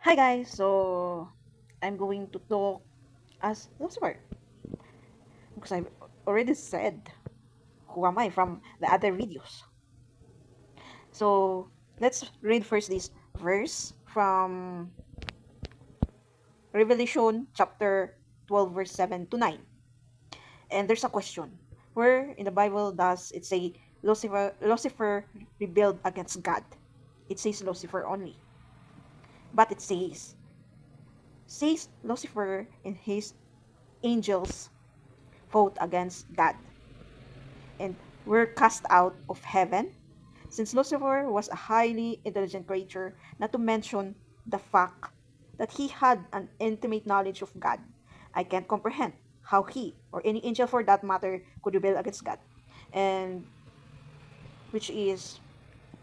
Hi guys, so I'm going to talk as Lucifer because I've already said who am I from the other videos. So let's read first this verse from Revelation chapter 12 verse 7 to 9. And there's a question. Where in the Bible does it say Lucifer rebelled against God? It says Lucifer only. But it says Lucifer and his angels fought against God and were cast out of heaven. Since Lucifer was a highly intelligent creature, not to mention the fact that he had an intimate knowledge of God, I can't comprehend how he, or any angel for that matter, could rebel against God. And which is,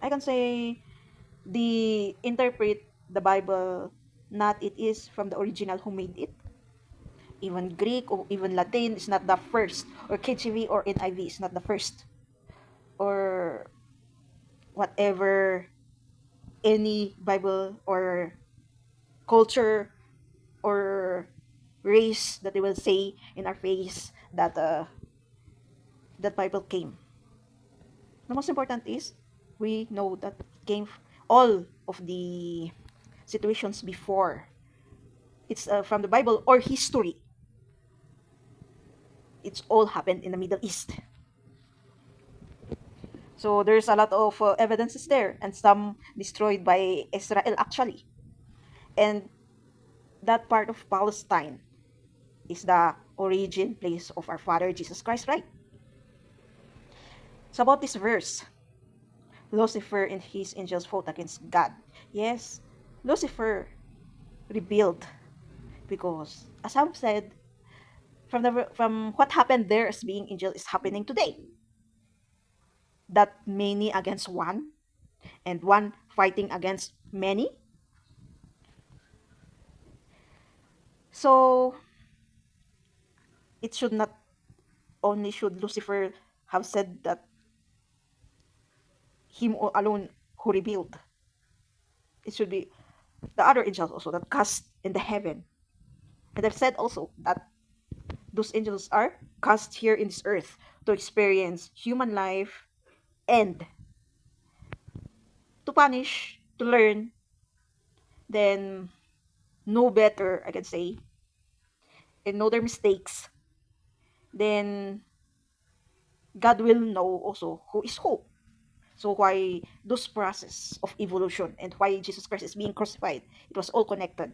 I can say, the interpret the Bible, not it is from the original who made it. Even Greek or even Latin is not the first, or KJV or NIV is not the first, or whatever any Bible or culture or race that they will say in our face that that Bible came. The most important is we know that came all of the situations before. It's from the Bible or history. It's all happened in the Middle East. So there's a lot of evidences there, and some destroyed by Israel actually. And that part of Palestine is the origin place of our Father Jesus Christ, right? So about this verse, Lucifer and his angels fought against God. Yes, Lucifer rebelled because, as I've said, from what happened there as being angel is happening today. That many against one, and one fighting against many. So it should not only should Lucifer have said that him alone who rebelled. It should be the other angels also that cast in the heaven. And I've said also that those angels are cast here in this earth to experience human life and to punish, to learn, then know better, I can say, and know their mistakes, then God will know also who is who. So why this process of evolution and why Jesus Christ is being crucified, it was all connected.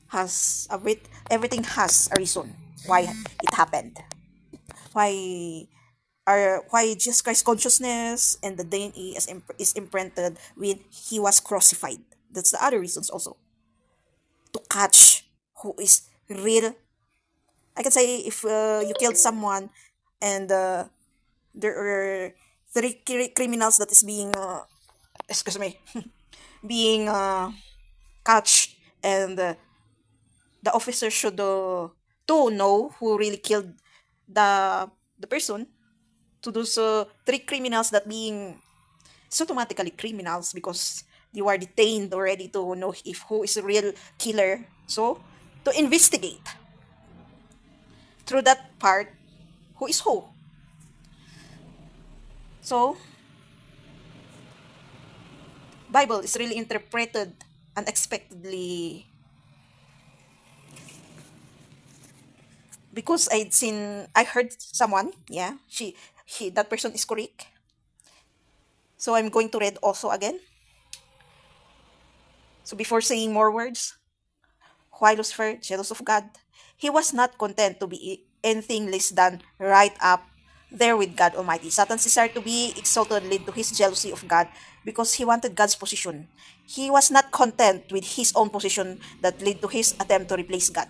Has a bit, everything has a reason why it happened. Why Jesus Christ consciousness and the DNA is imprinted when he was crucified. That's the other reasons also to catch who is real. I can say if you killed someone and there are three criminals that is being excuse me being catched, and the officer should to know who really killed the the person, to those three criminals that being it's automatically criminals because they were detained already to know if who is the real killer. So to investigate through that part who is who. So Bible is really interpreted unexpectedly because I heard someone, yeah, he that person is correct. So I'm going to read also again. So before saying more words, why Lucifer, jealous of God? He was not content to be anything less than right up there with God Almighty. Satan's desire to be exalted led to his jealousy of God because he wanted God's position. He was not content with his own position that led to his attempt to replace God.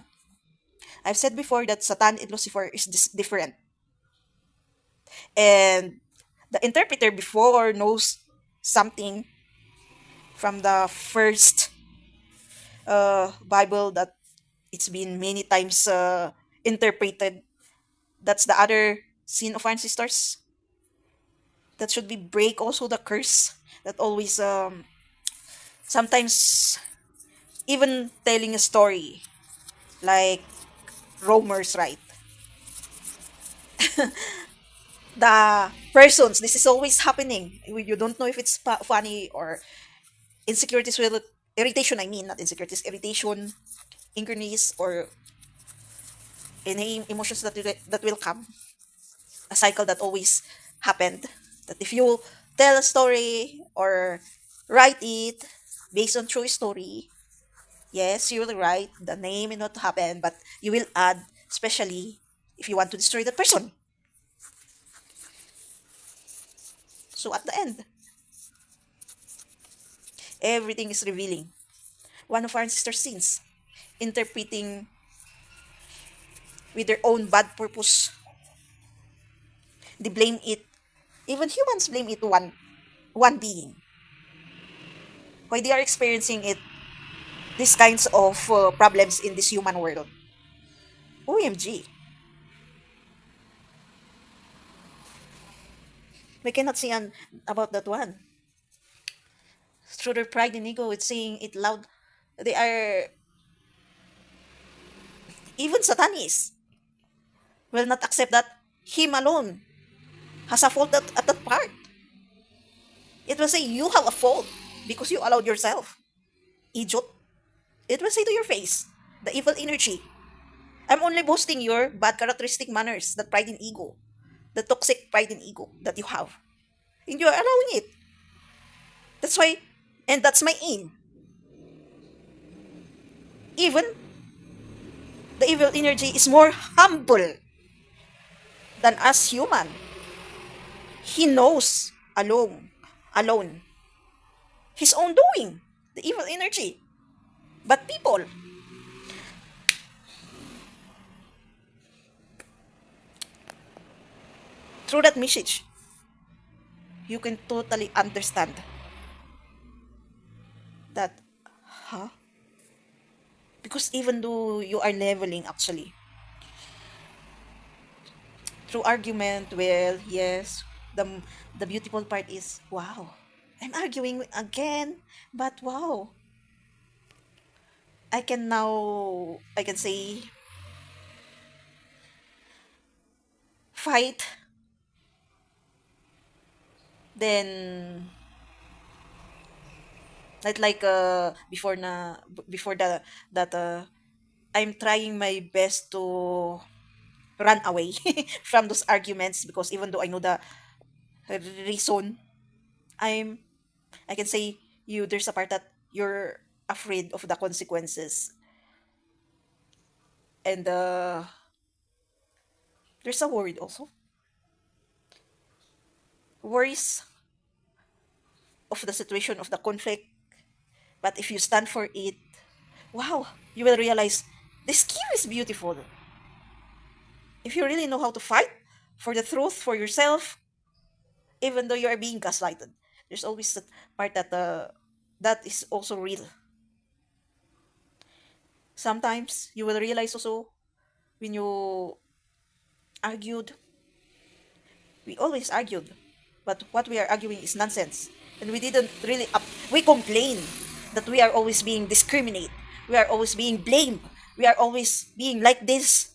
I've said before that Satan and Lucifer is different. And the interpreter before knows something from the first Bible that it's been many times interpreted. That's the other sin of our ancestors. That should be break also the curse that always sometimes Even telling a story like Romer's right. The persons, this is always happening. You don't know if it's funny or insecurities will irritation. I mean, not insecurities, irritation, angerness, or any emotions that will come. A cycle that always happened. That if you tell a story or write it based on true story, yes, you will write the name and what happened, but you will add, especially if you want to destroy the person. So at the end, everything is revealing. One of our ancestors' sins, interpreting with their own bad purpose, they blame it. Even humans blame it to one being. Why they are experiencing it, these kinds of problems in this human world. OMG, we cannot see about that one. Through their pride and ego, it's saying it loud. They are even Satanists will not accept that him alone has a fault at that part. It will say you have a fault because you allowed yourself. Idiot. It will say to your face, the evil energy. I'm only boasting your bad characteristic manners, that pride and ego, the toxic pride and ego that you have. And you are allowing it. That's why, and that's my aim. Even the evil energy is more humble than us human. He knows alone, his own doing, the evil energy. But people, through that message, you can totally understand that, huh? Because even though you are leveling actually, through argument, well, yes, the beautiful part is, wow, I'm arguing again, but wow, I can say, fight, then not like before that I'm trying my best to run away from those arguments, because even though I know the reason, I'm I can say you there's a part that you're afraid of the consequences, and there's a worry also, worries of the situation of the conflict. But if you stand for it, wow, you will realize this skill is beautiful. If you really know how to fight for the truth for yourself, even though you are being gaslighted, there's always that part that that is also real. Sometimes you will realize also, when you argued, we always argued, but what we are arguing is nonsense, and we didn't really we complain that we are always being discriminated, we are always being blamed, we are always being like this,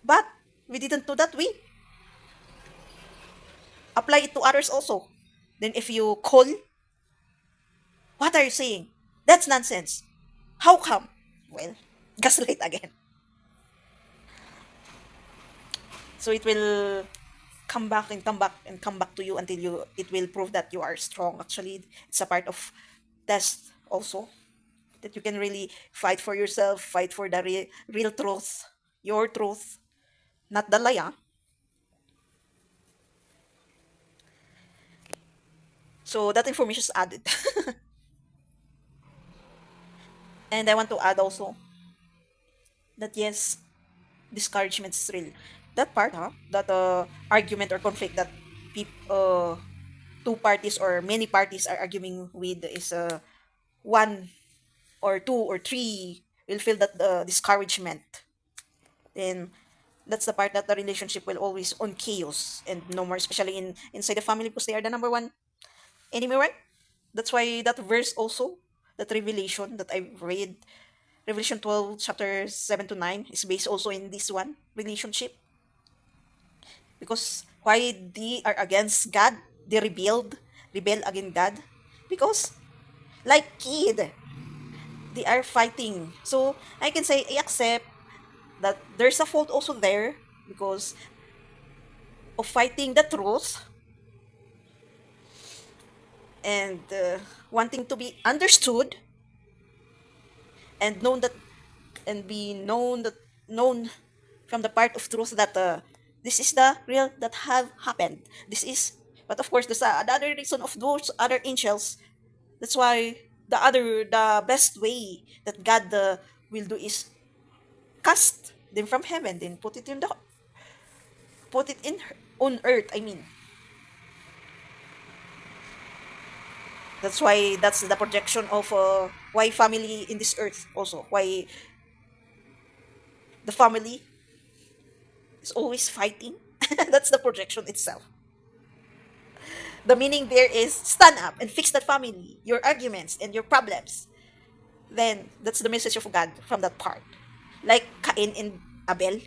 but we didn't know that we apply it to others also. Then if you call, what are you saying? That's nonsense. How come? Well, gaslight again. So it will come back and come back and come back to you until you it will prove that you are strong. Actually, it's a part of test also, that you can really fight for yourself, fight for the real truth, your truth, not the lie. Ah. So that information is added. And I want to add also that yes, discouragement is real. That part, huh? That argument or conflict that two parties or many parties are arguing with is one or two or three will feel that discouragement. Then that's the part that the relationship will always on chaos and no more, especially inside the family, because they are the number one enemy, right? That's why that verse also. that revelation that I've read, Revelation 12, chapter 7 to 9, is based also in this one relationship. Because why they are against God, they rebel against God. Because, like kid, they are fighting. So, I can say, I accept that there's a fault also there because of fighting the truth and wanting to be understood and known that and be known from the part of truth that this is the real that have happened. This is, but of course, there's another reason of those other angels. That's why the best way that God will do is cast them from heaven, then put it in on earth. I mean, that's why that's the projection of why family in this earth also why the family is always fighting. That's the projection itself. The meaning there is stand up and fix that family, your arguments and your problems. Then that's the message of God from that part. Like Cain and Abel,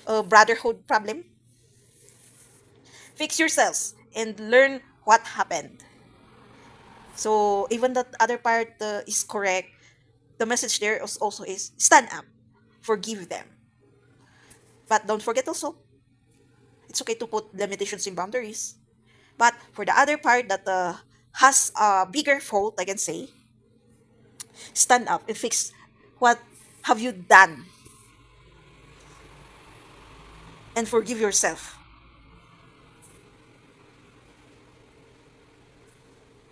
a brotherhood problem. Fix yourselves and learn what happened. So even that other part is correct, the message there is also is stand up, forgive them. But don't forget also, it's okay to put limitations and boundaries. But for the other part that has a bigger fault, I can say, stand up and fix what have you done and forgive yourself.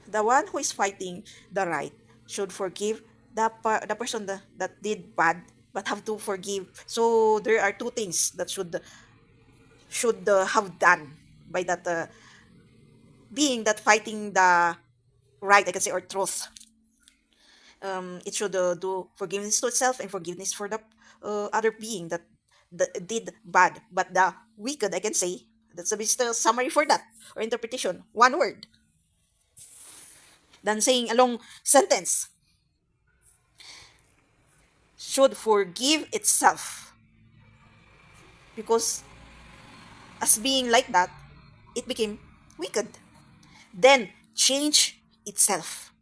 The one who is fighting the right should forgive the person that did bad but have to forgive. So there are two things that should have done by that being that fighting the right, I can say, or truth. It should do forgiveness to itself and forgiveness for the other being that did bad. But the wicked, I can say, that's a bit still summary for that or interpretation. One word than saying a long sentence. Should forgive itself because as being like that, it became wicked. Then change itself.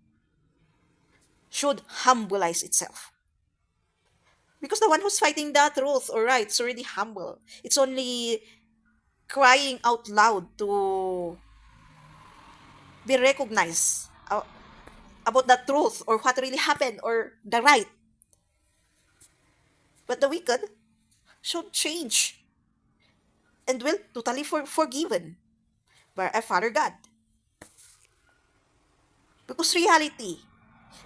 Should humbleize itself. Because the one who's fighting the truth or right is already humble. It's only crying out loud to be recognized about the truth or what really happened or the right. But the wicked should change and will totally forgiven by a Father God. Because reality,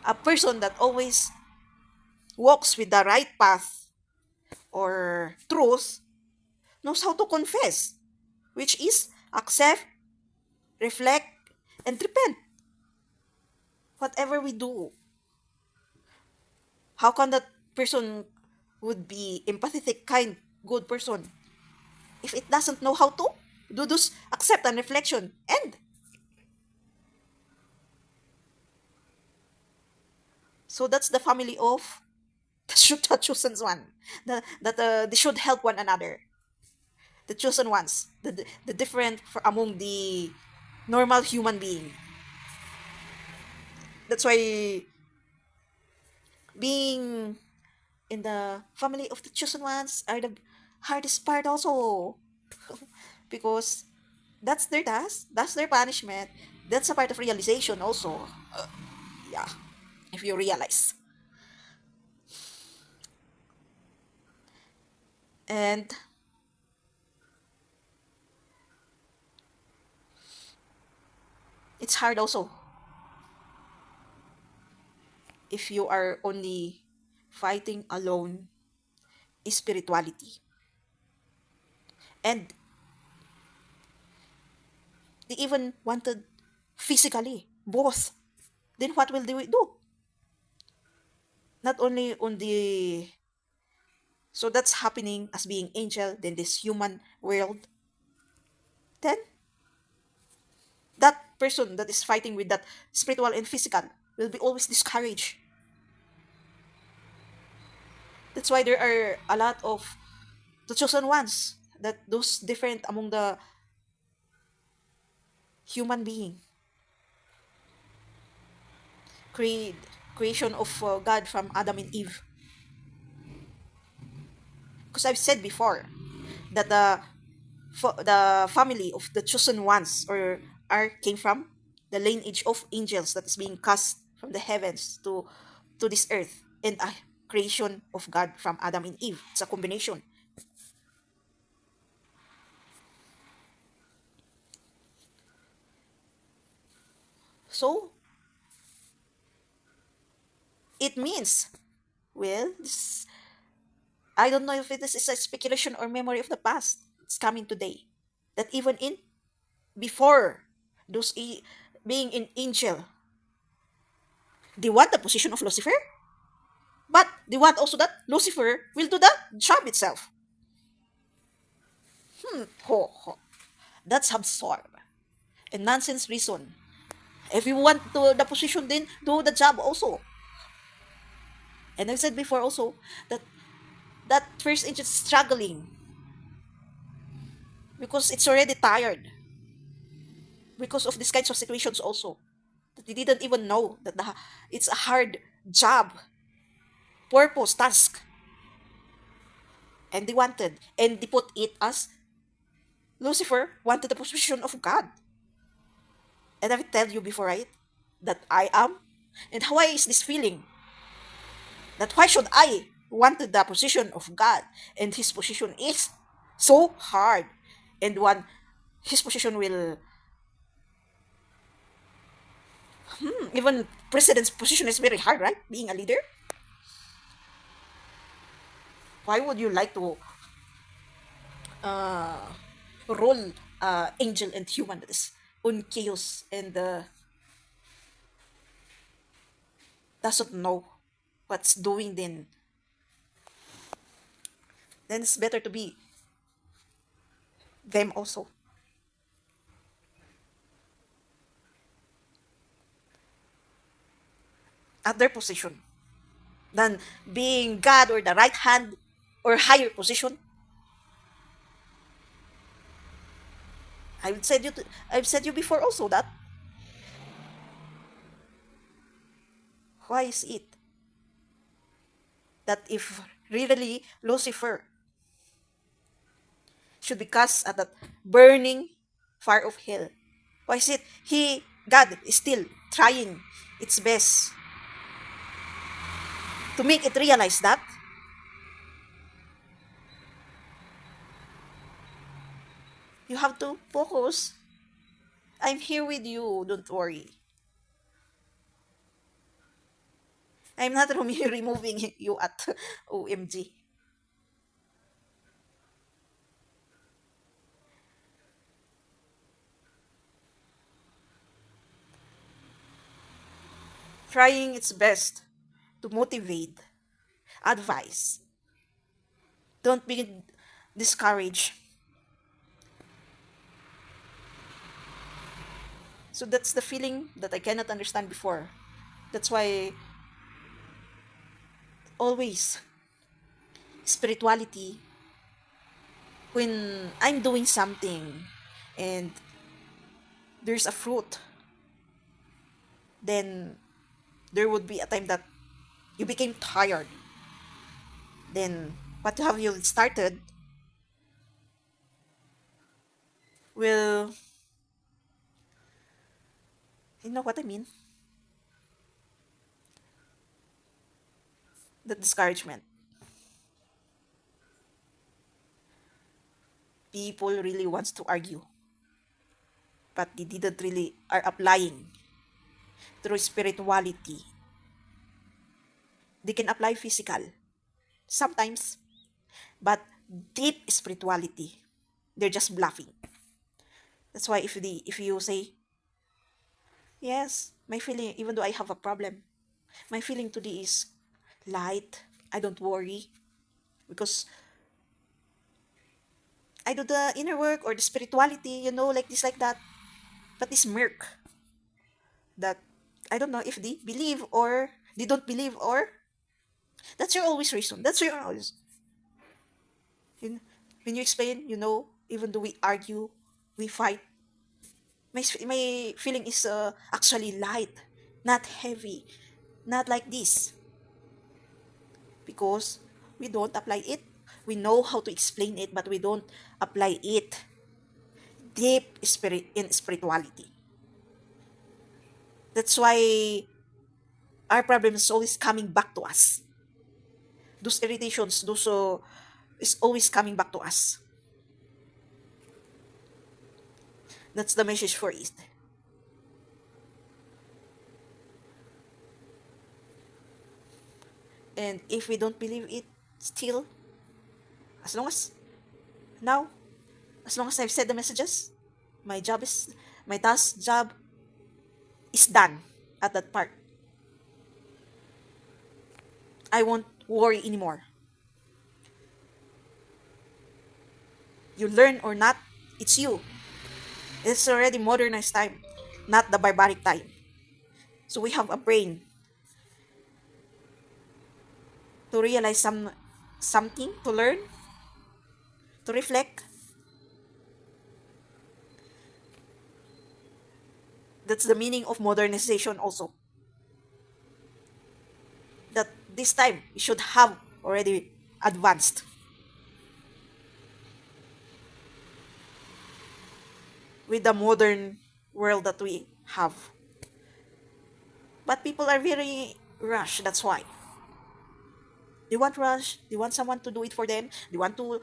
a person that always walks with the right path or truth knows how to confess, which is accept, reflect, and repent. Whatever we do, how can that person would be empathetic, kind, good person if it doesn't know how to do this accept and reflection? And so that's the family of the chosen one. That they should help one another. The chosen ones, the different among the normal human being. That's why being in the family of the chosen ones are the hardest part also because that's their task, that's their punishment, that's a part of realization also. Yeah, if you realize. And it's hard also if you are only fighting alone spirituality and they even wanted physically both, then what will they do? Not only on the, so that's happening as being angel then this human world, then that person that is fighting with that spiritual and physical will be always discouraged. That's why there are a lot of the chosen ones, that those different among the human being, create creation of God from Adam and Eve. Because I've said before that the family of the chosen ones or are came from the lineage of angels that is being cast from the heavens to this earth, and a creation of God from Adam and Eve. It's a combination. So it means, well, this, I don't know if it is a speculation or memory of the past. It's coming today. That even in before those being an angel, they want the position of Lucifer, but they want also that Lucifer will do the job itself. Ho, ho. That's absurd and nonsense reason. If you want to the position, then do the job also. And I've said before also that that first angel is struggling because it's already tired because of these kinds of situations also. That they didn't even know that it's a hard job, purpose, task, and they wanted, and they put it as Lucifer wanted the position of God. And I will tell you before, right, that I am, and how is this feeling? That why should I wanted the position of God, and His position is so hard, and one His position will even president's position is very hard, right? Being a leader, why would you like to uh, role angel and human that is on chaos and doesn't know what's doing? Then it's better to be them also at their position than being God or the right hand or higher position. I've said you before also that why is it that if really Lucifer should be cast at that burning fire of hell, why is it God is still trying its best to make it realize that you have to focus. I'm here with you, don't worry. I'm not removing you at OMG. Trying its best to motivate, advise. Don't be discouraged. So that's the feeling that I cannot understand before. That's why always spirituality, when I'm doing something and there's a fruit, then there would be a time that you became tired. Then what have you started will, you know what I mean? The discouragement. People really wants to argue, but they didn't really are applying through spirituality. They can apply physical sometimes, but deep spirituality, they're just bluffing. That's why if you say, yes, my feeling, even though I have a problem, my feeling today is light. I don't worry because I do the inner work or the spirituality, like this, like that. But it's murk. that I don't know if they believe or they don't believe, or that's your always reason. That's your always. When when you explain, even though we argue, we fight, my feeling is actually light, not heavy, not like this, because we don't apply it. We know how to explain it, but we don't apply it deep spirit in spirituality. That's why our problem is always coming back to us. Those irritations, those is always coming back to us. That's the message for it. And if we don't believe it, still, as long as now, as long as I've said the messages, my job is my task job is done at that part. I won't worry anymore. You learn or not, it's you. It's already modernized time, not the barbaric time. So we have a brain to realize something, to learn, to reflect. That's the meaning of modernization also. That this time we should have already advanced with the modern world that we have. But people are very rush, that's why. They want rush, they want someone to do it for them, they want to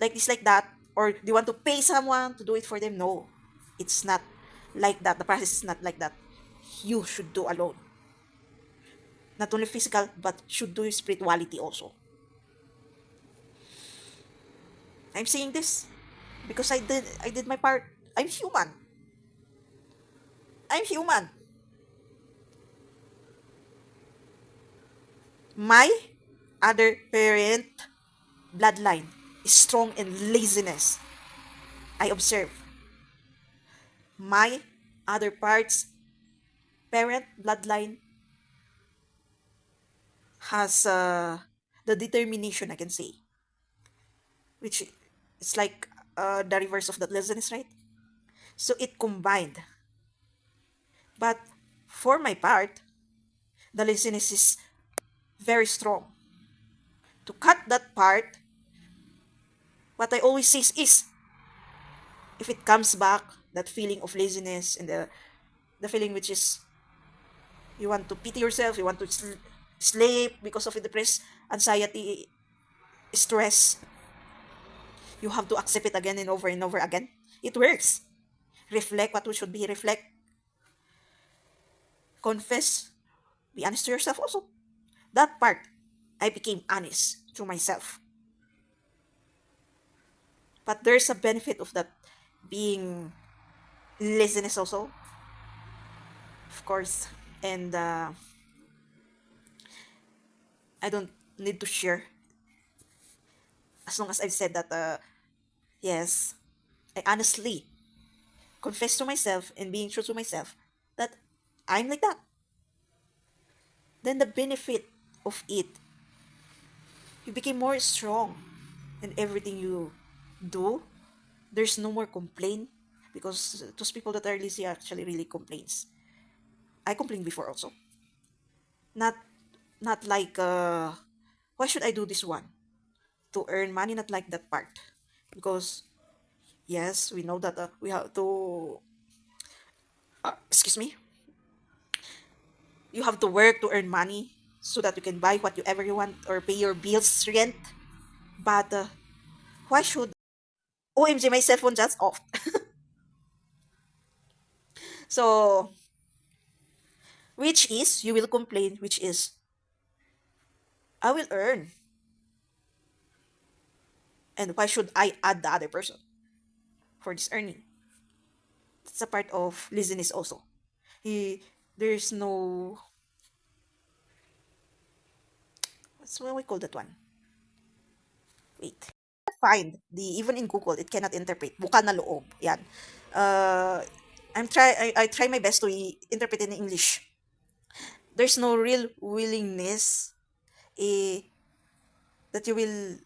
like this, like that, or they want to pay someone to do it for them. No, it's not like that. The process is not like that. You should do alone. Not only physical, but should do spirituality also. I'm saying this because I did my part. I'm human. I'm human. My other parent bloodline is strong in laziness. I observe. My other parts parent bloodline has the determination, I can say, which it's like the reverse of that laziness, right? So it combined. But for my part, the laziness is very strong. To cut that part, what I always say is if it comes back, that feeling of laziness and the feeling which is you want to pity yourself, you want to sleep because of the depressed anxiety, stress, you have to accept it again and over again. It works. Reflect what we should be, reflect, confess, be honest to yourself also. That part, I became honest to myself. But there's a benefit of that being laziness also, of course. And I don't need to share as long as I've said that, yes, I honestly confess to myself and being true to myself that I'm like that. Then the benefit of it, you became more strong in everything you do. There's no more complaint because those people that are lazy actually really complains. I complained before also. Not not like why should I do this one? To earn money, not like that part. Because yes, we know that we have to excuse me, you have to work to earn money so that you can buy whatever you want or pay your bills, rent. But why should OMG, my cell phone just off. So which is you will complain, which is I will earn, and why should I add the other person for this earning? It's a part of laziness also. He there's no what's what we call that one. Wait. Find the even in Google it cannot interpret buka na loob. Yan. Uh I try my best to interpret it in English. There's no real willingness eh, that you will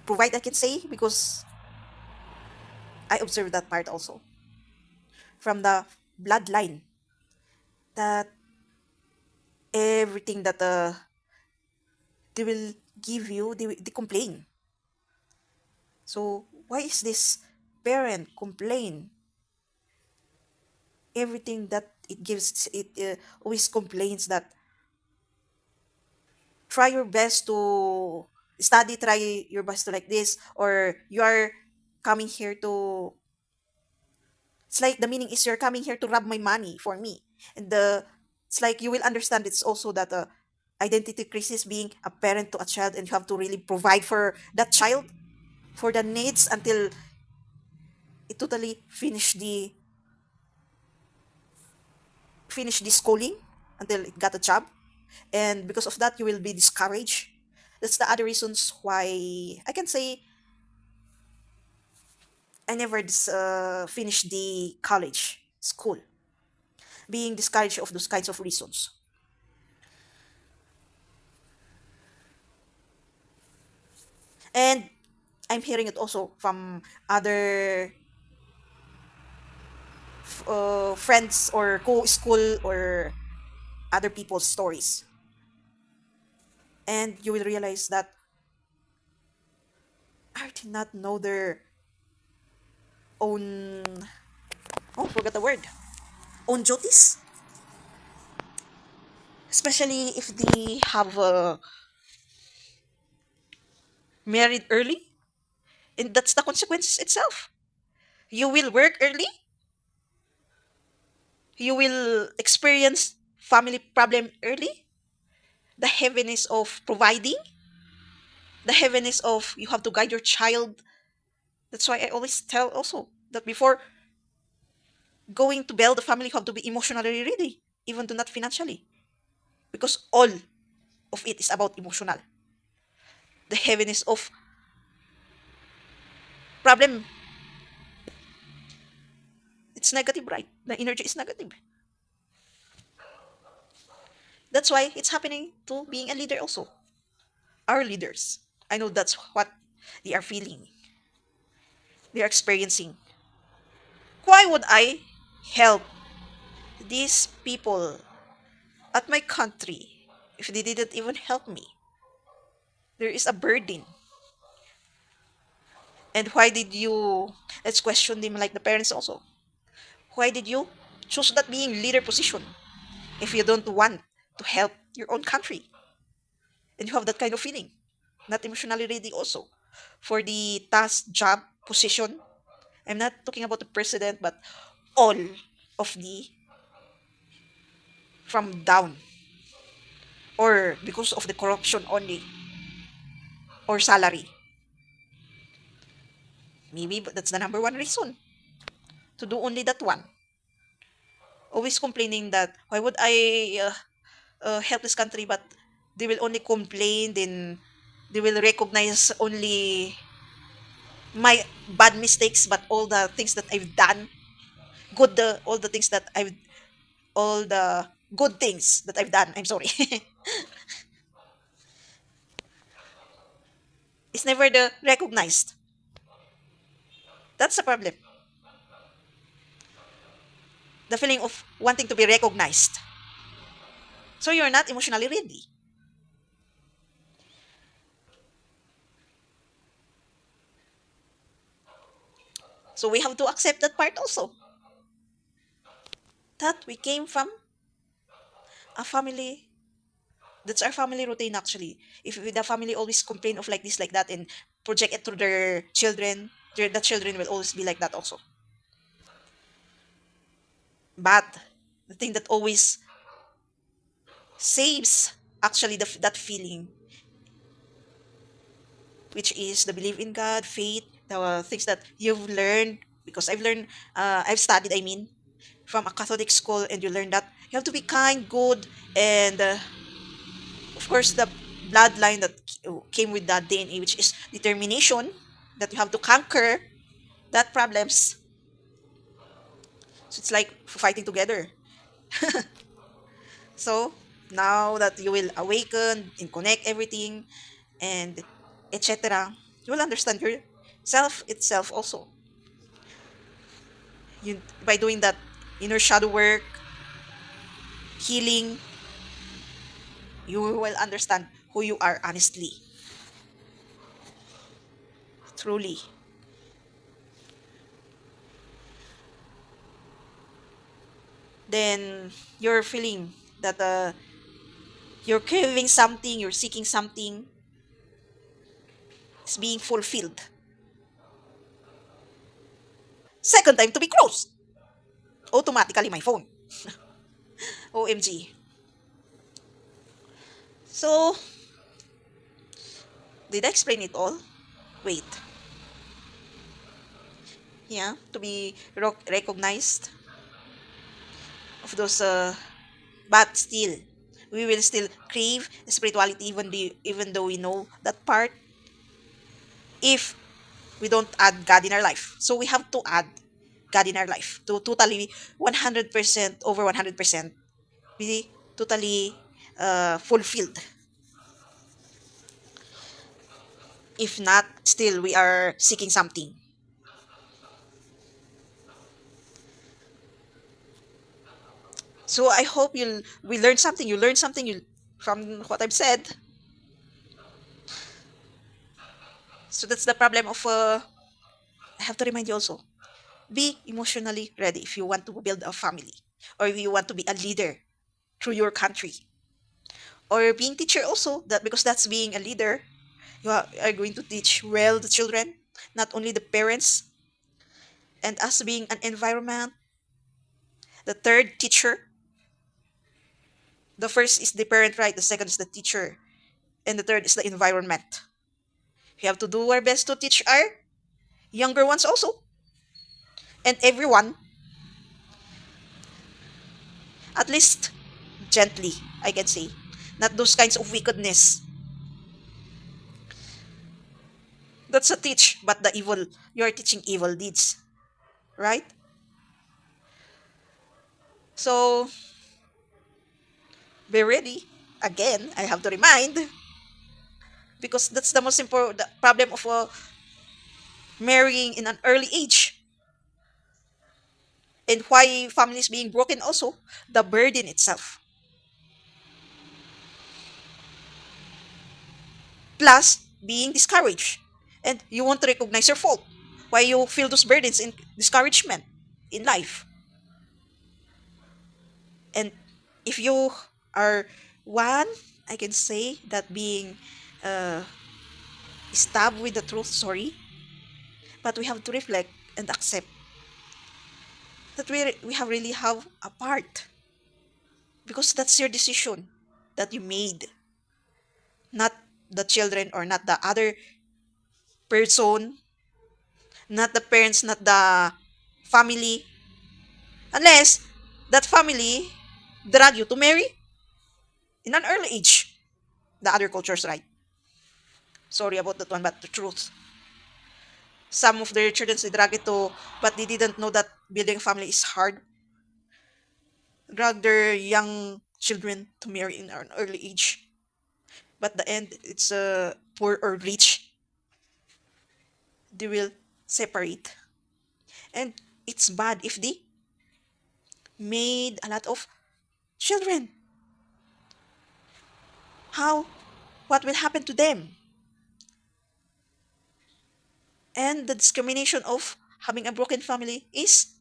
provide, I can say, because I observed that part also from the bloodline, that everything that they will give you, they complain. So why is this parent complain everything that it gives? It always complains that try your best to study, try your best to like this, or you are coming here to, it's like the meaning is you're coming here to rob my money for me. And the it's like you will understand it's also that identity crisis, being a parent to a child, and you have to really provide for that child, for the needs until it totally finish the schooling, until it got a job. And because of that you will be discouraged. That's the other reasons why I can say I never finished the college school, being discouraged of those kinds of reasons. And I'm hearing it also from other friends or co-school or other people's stories. And you will realize that I did not know their own, oh, forgot the word, own duties. Especially if they have married early, and that's the consequences itself. You will work early, you will experience family problem early, the heaviness of providing, the heaviness of you have to guide your child. That's why I always tell also that before going to build a family, you have to be emotionally ready, even though not financially, because all of it is about emotional. The heaviness of problem, it's negative, right? The energy is negative. That's why it's happening to being a leader also. Our leaders, I know that's what they are feeling, they are experiencing. Why would I help these people at my country if they didn't even help me? There is a burden. And why did you, let's question them like the parents also. Why did you choose that being leader position if you don't want to help your own country? And you have that kind of feeling, not emotionally ready also for the task, job, position. I'm not talking about the president, but all of the from down, or because of the corruption only, or salary. Maybe but that's the number one reason to do only that one. Always complaining that why would I help this country, but they will only complain, then they will recognize only my bad mistakes, but all the things that I've done, all the things that I've, all the good things that I've done, I'm sorry, it's never the recognized. That's the problem. The feeling of wanting to be recognized. So you're not emotionally ready. So we have to accept that part also. That we came from a family. That's our family routine actually. If the family always complain of like this, like that, and project it to their children, the children will always be like that also. But the thing that always saves actually that feeling, which is the belief in God, faith, the things that you've learned, because I've studied, I mean, from a Catholic school, and you learn that you have to be kind, good, and of course the bloodline that came with that DNA, which is determination, that you have to conquer that problems. So it's like fighting together. So now that you will awaken and connect everything and etc., you will understand yourself itself also. You by doing that inner shadow work, healing, you will understand who you are honestly, truly. Then you're feeling that you're craving something, you're seeking something, it's being fulfilled. Second time to be closed. Automatically my phone. OMG. So, did I explain it all? Wait. Yeah, to be recognized of those, but still, we will still crave spirituality even though we know that part if we don't add God in our life. So we have to add God in our life to totally 100% over 100% be totally fulfilled. If not, still we are seeking something. So I hope we learn something. You learn something from what I've said. So that's the problem of. I have to remind you also. Be emotionally ready if you want to build a family, or if you want to be a leader through your country, or being teacher also. That because that's being a leader, are going to teach well the children, not only the parents, and us being an environment. The third teacher. The first is the parent, right? The second is the teacher, and the third is the environment. We have to do our best to teach our younger ones also, and everyone, at least gently, I can say. Not those kinds of wickedness. That's a teach, but the evil, you're teaching evil deeds, right? So, be ready. Again, I have to remind, because that's the most important problem of marrying in an early age, and why families being broken also, the burden itself. Plus, being discouraged. And you want to recognize your fault. Why you feel those burdens in discouragement in life. And if you are one, I can say that being uh, stabbed with the truth, sorry, but we have to reflect and accept that we have really have a part, because that's your decision that you made, not the children or not the other person, not the parents, not the family, unless that family drag you to marry in an early age. The other cultures, right? Sorry about that one, but the truth. Some of their children they drag it to, but they didn't know that building a family is hard. Drag their young children to marry in an early age. But the end, it's poor or rich, they will separate. And it's bad if they made a lot of children. How? What will happen to them? And the discrimination of having a broken family is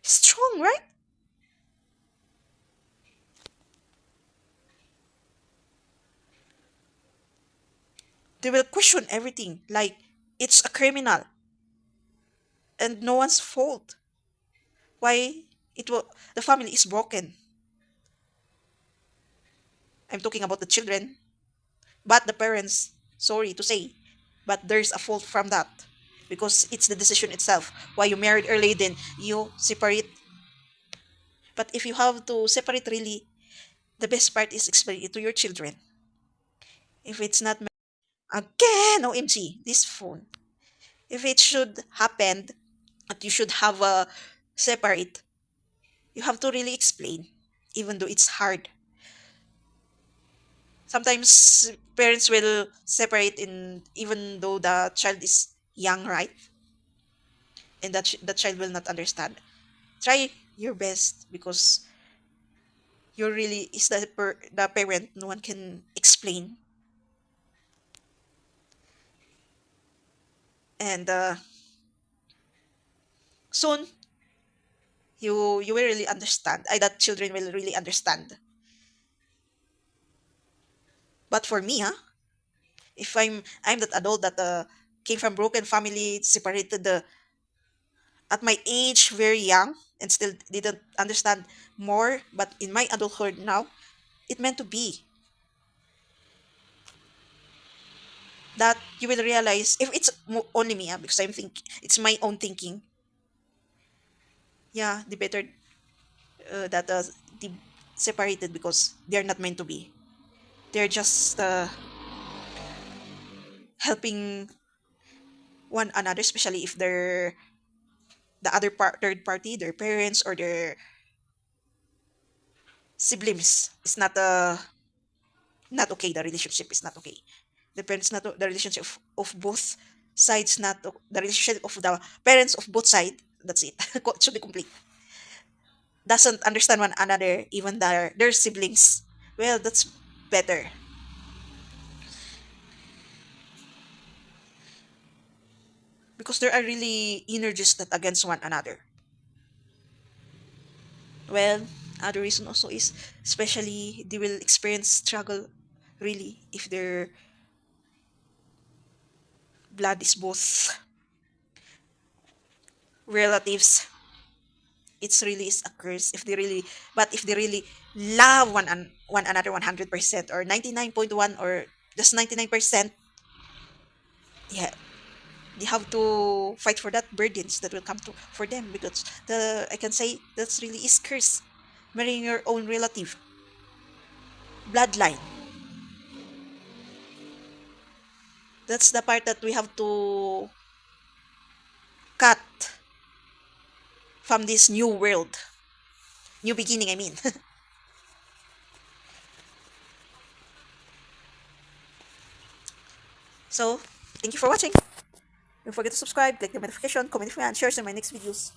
strong, right? They will question everything like it's a criminal and no one's fault. Why it will the family is broken. I'm talking about the children, but the parents, sorry to say, but there's a fault from that because it's the decision itself. Why you married early, then you separate. But if you have to separate really, the best part is explain it to your children. If it's not again, OMG, this phone. If it should happen that you should have a separate, You have to really explain, even though it's hard. Sometimes parents will separate in even though the child is young, right? And that the child will not understand. Try your best because you really is the parent. No one can explain, and soon you will really understand. I that children will really understand. But for me, if I'm that adult that came from broken family, separated at my age, very young, and still didn't understand more. But in my adulthood now, it meant to be that you will realize if it's only me, because I'm think it's my own thinking. Yeah, the better that the separated because they're not meant to be. They're just helping one another, especially if they're the other third party, their parents or their siblings is not okay. The relationship is not okay. The parents not the relationship of both sides, not the relationship of the parents of both sides. That's it. It should be complete. Doesn't understand one another, even their siblings. Well, that's better because there are really energies that against one another. Well, other reason also is especially they will experience struggle really if their blood is both relatives. It's really is a curse if they really, but if they really love one another 100% or 99.1 or just 99%, yeah, they have to fight for that burdens that will come to for them because the I can say that's really is curse. Marrying your own relative, bloodline. That's the part that we have to cut from this new world, new beginning. I mean, so thank you for watching. Don't forget to subscribe, click the notification, comment if you want, share some of my next videos.